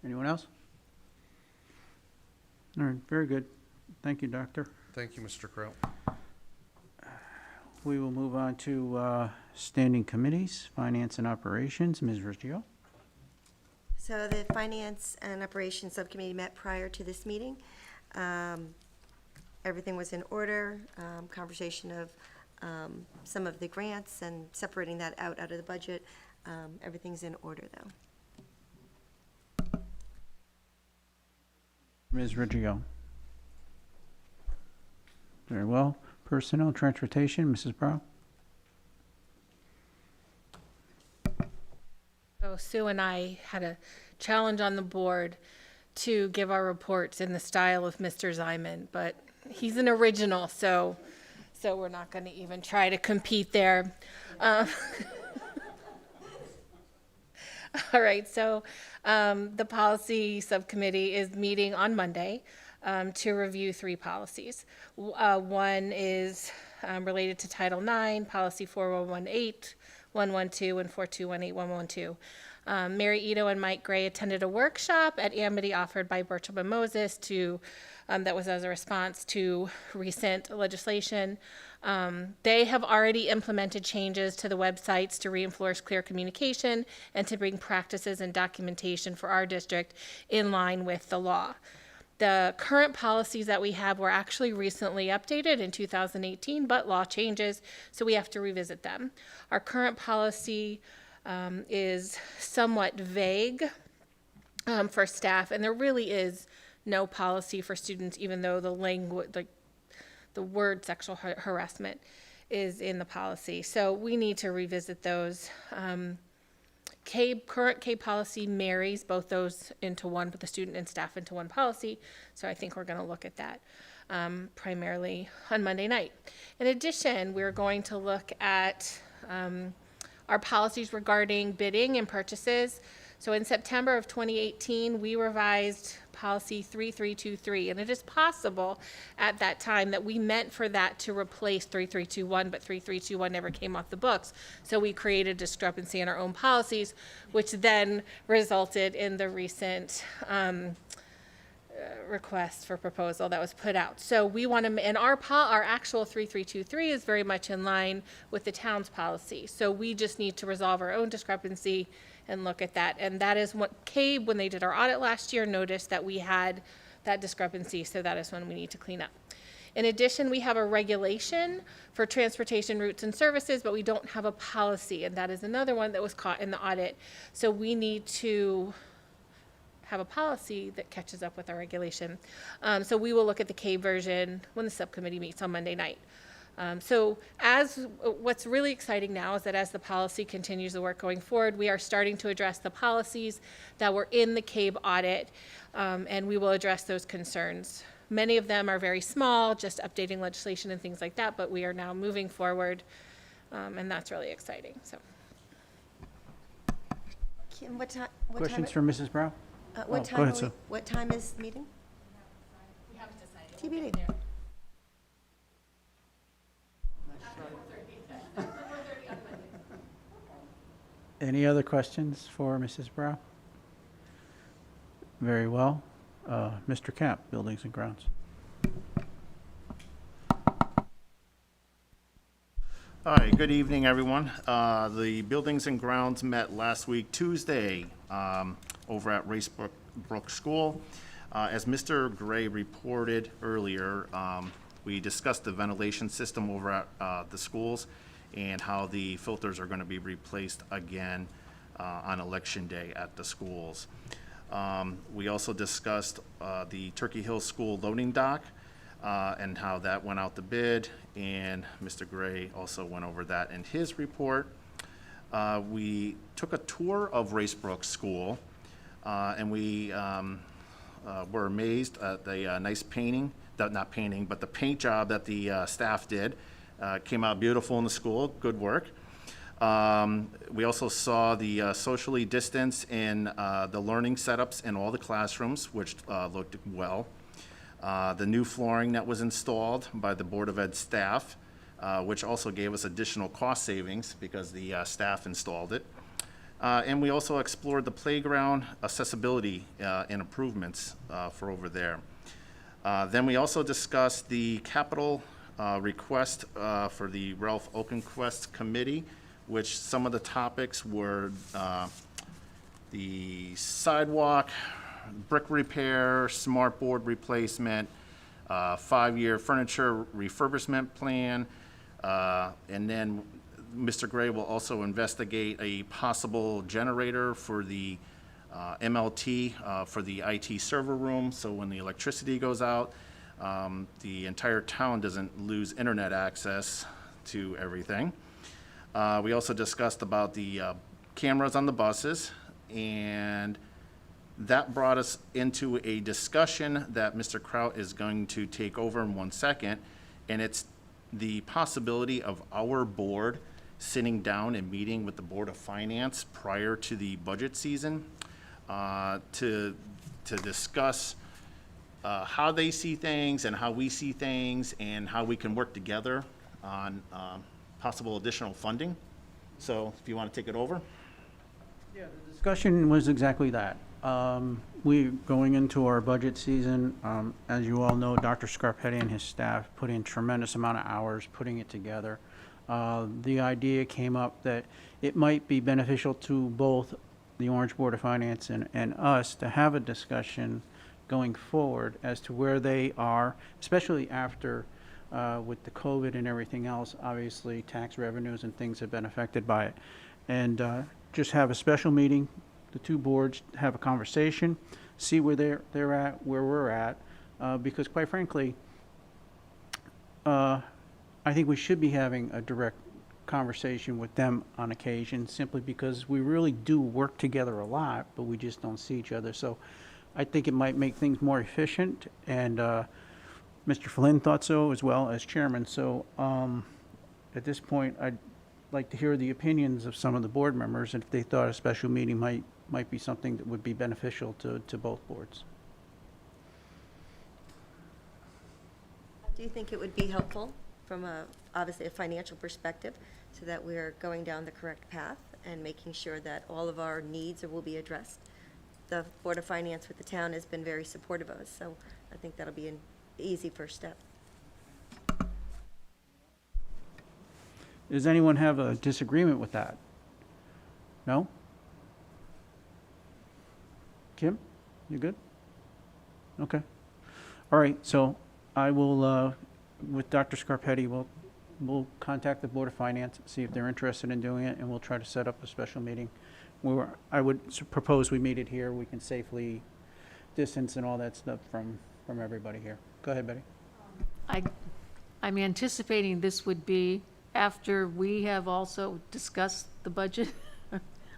Anyone else? All right, very good. Thank you, Doctor. Thank you, Mr. Kraut. We will move on to standing committees, Finance and Operations. Ms. Riggio. So the Finance and Operations Subcommittee met prior to this meeting. Everything was in order, conversation of some of the grants and separating that out of the budget. Everything's in order, though. Ms. Riggio. Very well. Personnel, Transportation, Mrs. Brown. So Sue and I had a challenge on the board to give our reports in the style of Mr. Zyman, but he's an original, so we're not going to even try to compete there. All right, so the policy subcommittee is meeting on Monday to review 3 policies. One is related to Title IX, Policy 4118, 112, and 4218, 112. Mary Ito and Mike Gray attended a workshop at Amity offered by Birchall and Moses that was as a response to recent legislation. They have already implemented changes to the websites to reinforce clear communication and to bring practices and documentation for our district in line with the law. The current policies that we have were actually recently updated in 2018, but law changes, so we have to revisit them. Our current policy is somewhat vague for staff, and there really is no policy for students, even though the language, like the word sexual harassment is in the policy. So we need to revisit those. Current K policy marries both those into one, but the student and staff into one policy. So I think we're going to look at that. primarily on Monday night. In addition, we're going to look at our policies regarding bidding and purchases. So in September of 2018, we revised policy 3323, and it is possible at that time that we meant for that to replace 3321, but 3321 never came off the books. So we created discrepancy in our own policies, which then resulted in the recent request for proposal that was put out. So we want to, and our actual 3323 is very much in line with the town's policy. So we just need to resolve our own discrepancy and look at that. And that is what CABE, when they did our audit last year, noticed that we had that discrepancy. So that is when we need to clean up. In addition, we have a regulation for transportation routes and services, but we don't have a policy. And that is another one that was caught in the audit. So we need to have a policy that catches up with our regulation. So we will look at the CABE version when the subcommittee meets on Monday night. So what's really exciting now is that as the policy continues the work going forward, we are starting to address the policies that were in the CABE audit, and we will address those concerns. Many of them are very small, just updating legislation and things like that, but we are now moving forward, and that's really exciting. So, Kim, what time? Questions for Mrs. Brown? What Oh, time? go ahead, sir. What time is the meeting? we haven't decided. TBD. Any other questions for Mrs. Brown? Very well. Mr. Camp, Buildings and Grounds. All right, good evening, everyone. The Buildings and Grounds met last week, Tuesday, over at Racebrook School. As Mr. Gray reported earlier, we discussed the ventilation system over at the schools and how the filters are going to be replaced again on Election Day at the schools. We also discussed the Turkey Hill School loading dock and how that went out to bid, and Mr. Gray also went over that in his report. We took a tour of Racebrook School, and we were amazed at the nice painting, not painting, but the paint job that the staff did. Came out beautiful in the school, good work. We also saw the socially distanced and the learning setups in all the classrooms, which looked well. The new flooring that was installed by the Board of Ed staff, which also gave us additional cost savings because the staff installed it. And we also explored the playground accessibility and improvements for over there. Then we also discussed the capital request for the Ralph Oakenquist Committee, which some of the topics were the sidewalk, brick repair, smart board replacement, 5-year furniture refurbishment plan, and then Mr. Gray will also investigate a possible generator for the MLT for the IT server room, so when the electricity goes out, the entire town doesn't lose internet access to everything. We also discussed about the cameras on the buses, and that brought us into a discussion that Mr. Kraut is going to take over in 1 second, and it's the possibility of our board sitting down and meeting with the Board of Finance prior to the budget season to discuss how they see things and how we see things and how we can work together on possible additional funding. So if you want to take it over. Yeah, the discussion was exactly that. We, going into our budget season, as you all know, Dr. Scarpetti and his staff put in tremendous amount of hours putting it together. The idea came up that it might be beneficial to both the Orange Board of Finance and us to have a discussion going forward as to where they are, especially after with the COVID and everything else. Obviously, tax revenues and things have been affected by it. And just have a special meeting, the two boards have a conversation, see where they're at, where we're at, because quite frankly, I think we should be having a direct conversation with them on occasion, simply because we really do work together a lot, but we just don't see each other. So I think it might make things more efficient, and Mr. Flynn thought so as well as chairman, so at this point, I'd like to hear the opinions of some of the board members if they thought a special meeting might be something that would be beneficial to both boards. Do you think it would be helpful from obviously a financial perspective, so that we're going down the correct path and making sure that all of our needs will be addressed? The Board of Finance with the town has been very supportive of us, so I think that'll be an easy first step. Does anyone have a disagreement with that? No? Kim, you good? Okay. All right, so I will, with Dr. Scarpetti, we'll contact the Board of Finance, see if they're interested in doing it, and we'll try to set up a special meeting. I would propose we meet it here. We can safely distance and all that stuff from everybody here. Go ahead, Betty. I'm anticipating this would be after we have also discussed the budget.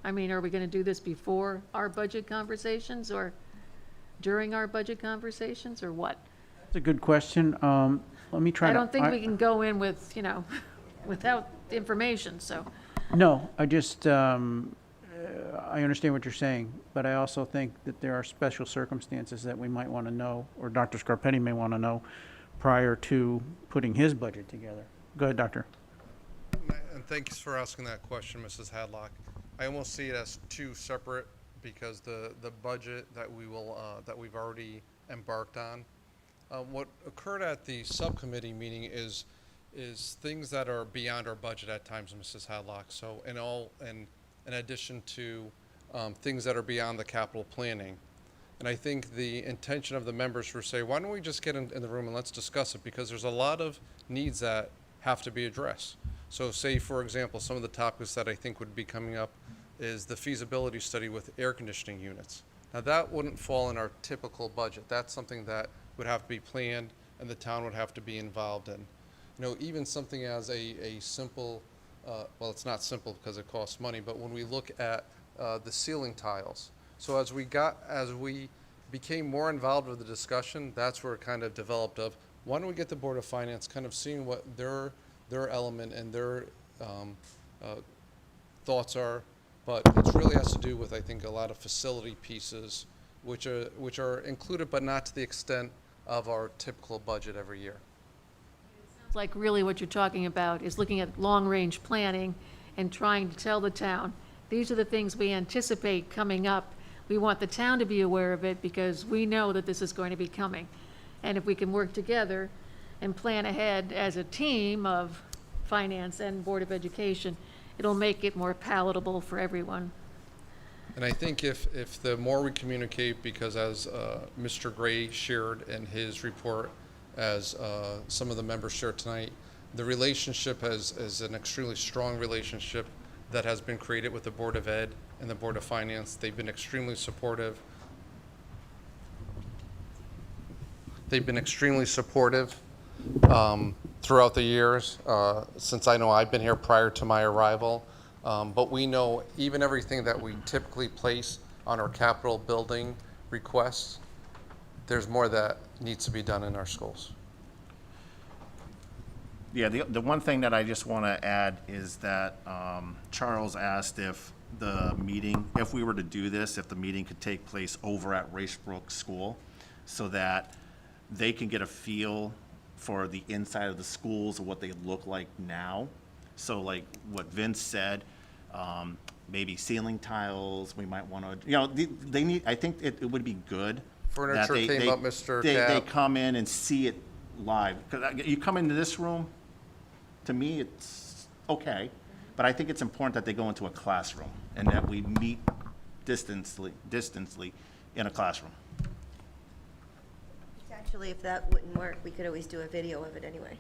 I mean, are we going to do this before our budget conversations or during our budget conversations or what? That's a good question. Let me try to. I don't think we can go in with, without information, so. No, I just, I understand what you're saying, but I also think that there are special circumstances that we might want to know, or Dr. Scarpetti may want to know prior to putting his budget together. Go ahead, Doctor. And thanks for asking that question, Mrs. Hadlock. I almost see it as two separate, because the budget that we've already embarked on. What occurred at the subcommittee meeting is things that are beyond our budget at times, Mrs. Hadlock. So in addition to things that are beyond the capital planning. And I think the intention of the members were to say, why don't we just get in the room and let's discuss it, because there's a lot of needs that have to be addressed. So say, for example, some of the topics that I think would be coming up is the feasibility study with air conditioning units. Now that wouldn't fall in our typical budget. That's something that would have to be planned and the town would have to be involved in. Even something as a simple, well, it's not simple because it costs money, but when we look at the ceiling tiles. So as we became more involved with the discussion, that's where it kind of developed of, why don't we get the Board of Finance kind of seeing what their element and their thoughts are, but it really has to do with, I think, a lot of facility pieces which are included, but not to the extent of our typical budget every year. It's like really what you're talking about is looking at long-range planning and trying to tell the town, these are the things we anticipate coming up. We want the town to be aware of it because we know that this is going to be coming. And if we can work together and plan ahead as a team of Finance and Board of Education, it'll make it more palatable for everyone. And I think if the more we communicate, because as Mr. Gray shared in his report, as some of the members shared tonight, the relationship is an extremely strong relationship that has been created with the Board of Ed and the Board of Finance. They've been extremely supportive. They've been extremely supportive throughout the years, since I know I've been here prior to my arrival. But we know even everything that we typically place on our capital building requests, there's more that needs to be done in our schools. Yeah, the one thing that I just want to add is that Charles asked if we were to do this, if the meeting could take place over at Racebrook School, so that they can get a feel for the inside of the schools and what they look like now. So like what Vince said, maybe ceiling tiles, we might want to, they need, I think it would be good. Furniture that came up, Mr. They Cap. come in and see it live. Because you come into this room, to me, it's okay. But I think it's important that they go into a classroom and that we meet distantly in a classroom. Actually, if that wouldn't work, we could always do a video of it anyway.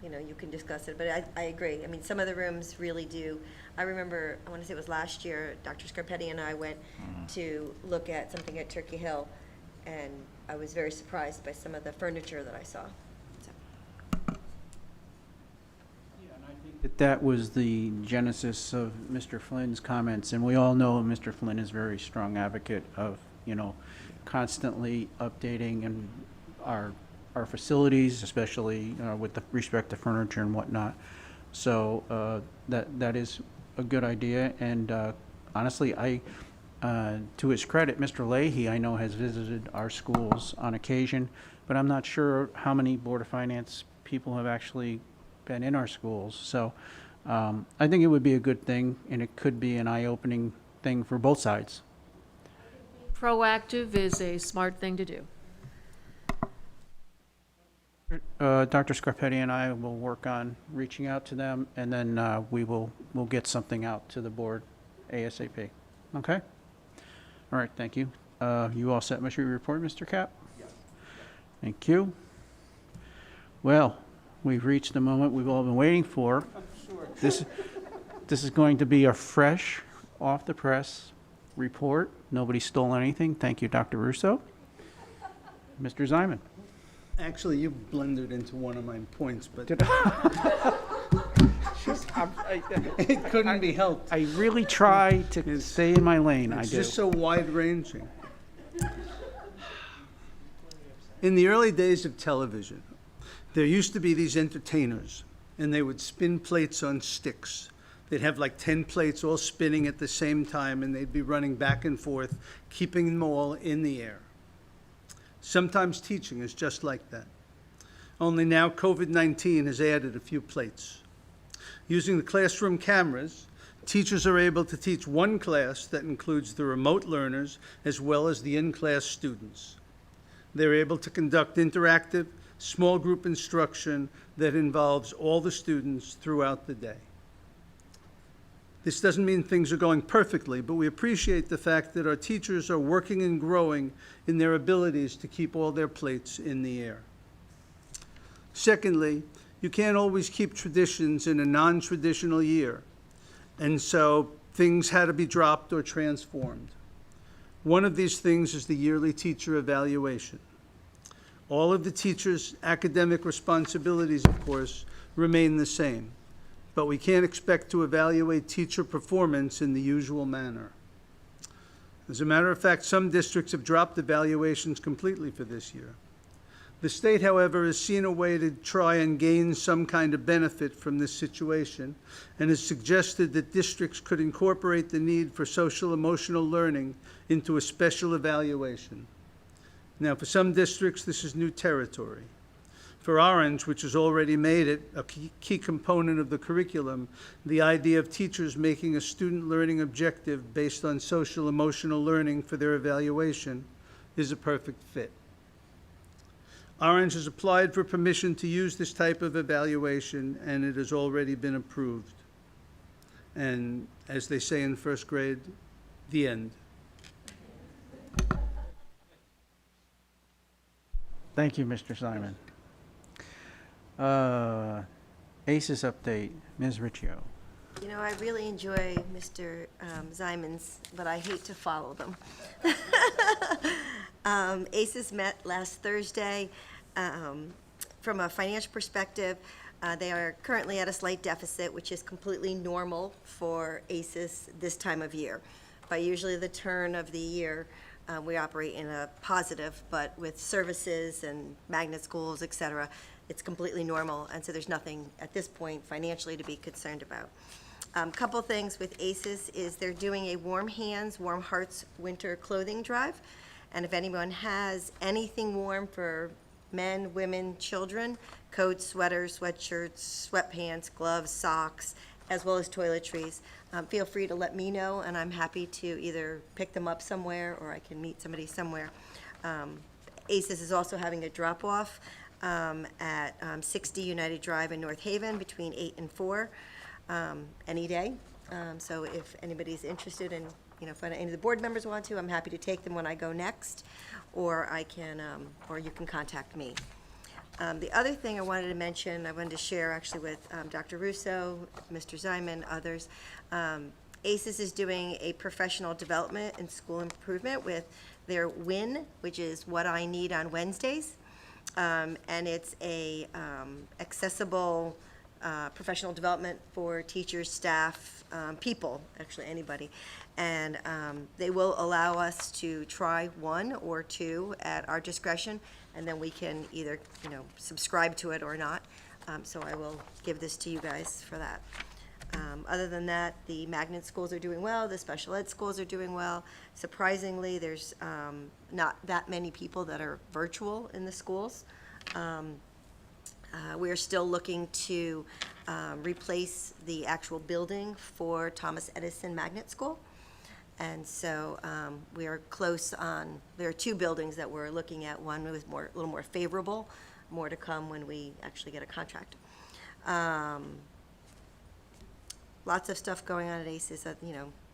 You can discuss it, but I agree. I mean, some of the rooms really do. I remember, I want to say it was last year, Dr. Scarpetti and I went to look at something at Turkey Hill, and I was very surprised by some of the furniture that I saw. That was the genesis of Mr. Flynn's comments, and we all know Mr. Flynn is a very strong advocate of, constantly updating and our our facilities, especially with the respect to furniture and whatnot. So that is a good idea. And honestly, to his credit, Mr. Leahy, I know, has visited our schools on occasion, but I'm not sure how many Board of Finance people have actually been in our schools. So I think it would be a good thing, and it could be an eye-opening thing for both sides. Proactive is a smart thing to do. Dr. Scarpetti and I will work on reaching out to them, and then we'll get something out to the board ASAP. Okay? All right, thank you. You all set with your report, Mr. Cap? Yes. Thank you. Well, we've reached the moment we've all been waiting for. This is going to be a fresh, off-the-press report. Nobody stole anything. Thank you, Dr. Russo. Mr. Ziman. Actually, you blended into one of my points, but it couldn't be helped. I really try to stay in my lane. I do. It's just so wide-ranging. In the early days of television, there used to be these entertainers, and they would spin plates on sticks. They'd have like 10 plates all spinning at the same time, and they'd be running back and forth, keeping them all in the air. Sometimes teaching is just like that. Only now COVID-19 has added a few plates. Using the classroom cameras, teachers are able to teach one class that includes the remote learners as well as the in-class students. They're able to conduct interactive, small group instruction that involves all the students throughout the day. This doesn't mean things are going perfectly, but we appreciate the fact that our teachers are working and growing in their abilities to keep all their plates in the air. Secondly, you can't always keep traditions in a non-traditional year, and so things had to be dropped or transformed. One of these things is the yearly teacher evaluation. All of the teachers' academic responsibilities, of course, remain the same, but we can't expect to evaluate teacher performance in the usual manner. As a matter of fact, some districts have dropped evaluations completely for this year. The state, however, has seen a way to try and gain some kind of benefit from this situation and has suggested that districts could incorporate the need for social-emotional learning into a special evaluation. Now, for some districts, this is new territory. For Orange, which has already made it a key component of the curriculum, the idea of teachers making a student learning objective based on social-emotional learning for their evaluation is a perfect fit. Orange has applied for permission to use this type of evaluation, and it has already been approved. And as they say in first grade, the end. Thank you, Mr. Simon. ACES update, Ms. Riccio. You know, I really enjoy Mr. Zimon's, but I hate to follow them. ACES met last Thursday. From a financial perspective, they are currently at a slight deficit, which is completely normal for ACES this time of year. By usually the turn of the year, we operate in a positive, but with services and magnet schools, et cetera, it's completely normal, and so there's nothing at this point financially to be concerned about. Couple things with ACES is they're doing a Warm Hands, Warm Hearts winter clothing drive, and if anyone has anything warm for men, women, children, coats, sweaters, sweatshirts, sweatpants, gloves, socks, as well as toiletries, feel free to let me know, and I'm happy to either pick them up somewhere or I can meet somebody somewhere. ACES is also having a drop-off at 60 United Drive in North Haven between 8 and 4 any day. So if anybody's interested in, if any of the board members want to, I'm happy to take them when I go next, or I can, or you can contact me. The other thing I wanted to mention, I wanted to share actually with Dr. Russo, Mr. Ziman, others. ACES is doing a professional development and school improvement with their WIN, which is What I Need on Wednesdays. And it's a accessible professional development for teachers, staff, people, actually anybody. And they will allow us to try one or two at our discretion and then we can either, subscribe to it or not. So I will give this to you guys for that. Other than that, the magnet schools are doing well, the special ed schools are doing well. Surprisingly, there's not that many people that are virtual in the schools. We're still looking to replace the actual building for Thomas Edison Magnet School. And so we are close on, there are 2 buildings that we're looking at. One was a little more favorable, more to come when we actually get a contract. Lots of stuff going on at ACES.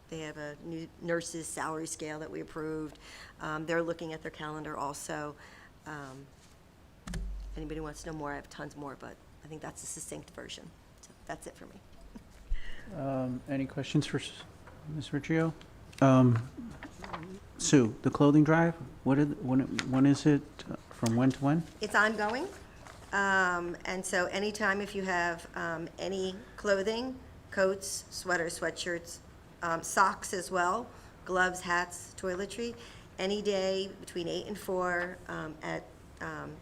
They have a new nurses salary scale that we approved. They're looking at their calendar also. Anybody wants to know more, I have tons more, but I think that's a succinct version. So that's it for me. Any questions for Ms. Riccio? Sue, the clothing drive, when is it, from when to when? It's ongoing. And so anytime if you have any clothing, coats, sweaters, sweatshirts, socks as well, gloves, hats, toiletry, any day between 8 and 4 at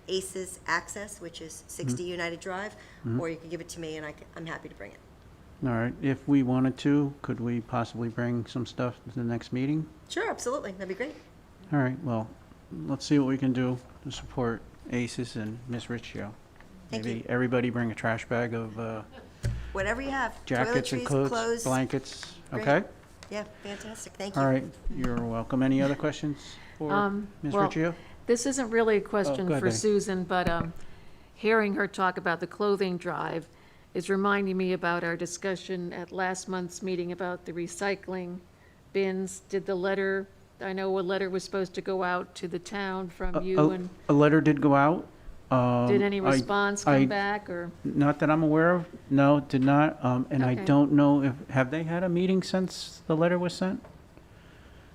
ACES Access, which is 60 United Drive, or you can give it to me and I'm happy to bring it. All right, if we wanted to, could we possibly bring some stuff to the next meeting? Sure, absolutely. That'd be great. All right, well, let's see what we can do to support ACES and Ms. Riccio. Thank Maybe you. everybody bring a trash bag of Whatever you have. jackets and Toiletries, coats, clothes. blankets, Great. okay? Yeah, fantastic. Thank you. All right, you're welcome. Any other questions for Ms. well, Riccio? This isn't really a question go ahead, for Betty. Susan, but hearing her talk about the clothing drive is reminding me about our discussion at last month's meeting about the recycling bins. Did the letter, I know a letter was supposed to go out to the town from you, and A letter did go out. did any I- response I- come back, or? Not that I'm aware of, no, did not. And I Okay. don't know if, have they had a meeting since the letter was sent?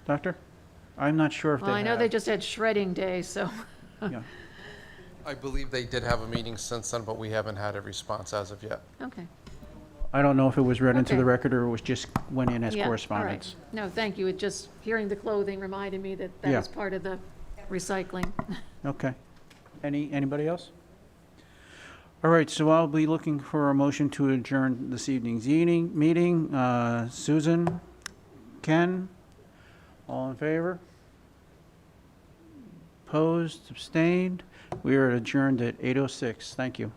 Doctor? I'm not sure if they Well, have. I know they just had shredding day, so, Yeah. I believe they did have a meeting since then, but we haven't had a response as of yet. okay. I don't know if it was read into Okay. the record or it was just went in as Yeah, all right. correspondence. No, thank you. It just, hearing the clothing reminded me that that Yeah. was part of the recycling. Okay. Anybody else? All right, so I'll be looking for a motion to adjourn this evening's meeting. Susan, Ken, all in favor? Opposed, abstained? We are adjourned at 8:06. Thank you.